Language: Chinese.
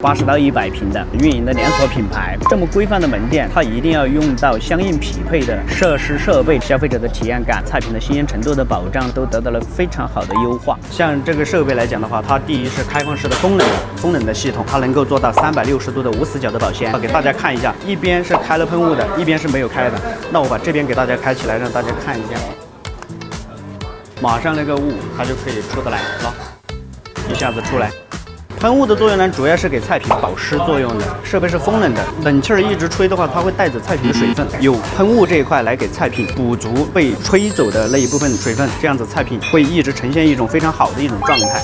80到100平的运营的连锁品牌，这么规范的门店，它一定要用到相应匹配的设施设备，消费者的体验感、菜品的新鲜程度的保障都得到了非常好的优化。像这个设备来讲的话，它第一是开放式的风冷的系统，它能够做到360度的无死角的保鲜。给大家看一下，一边是开了喷雾的，一边是没有开的。那我把这边给大家开起来，让大家看一下，马上那个雾它就可以出得来了，一下子出来。 喷雾的作用呢，主要是给菜品保湿作用的。设备是风冷的，冷气儿一直吹的话，它会带走菜品的水分。有喷雾这一块来给菜品补足被吹走的那一部分水分，这样子菜品会一直呈现一种非常好的一种状态。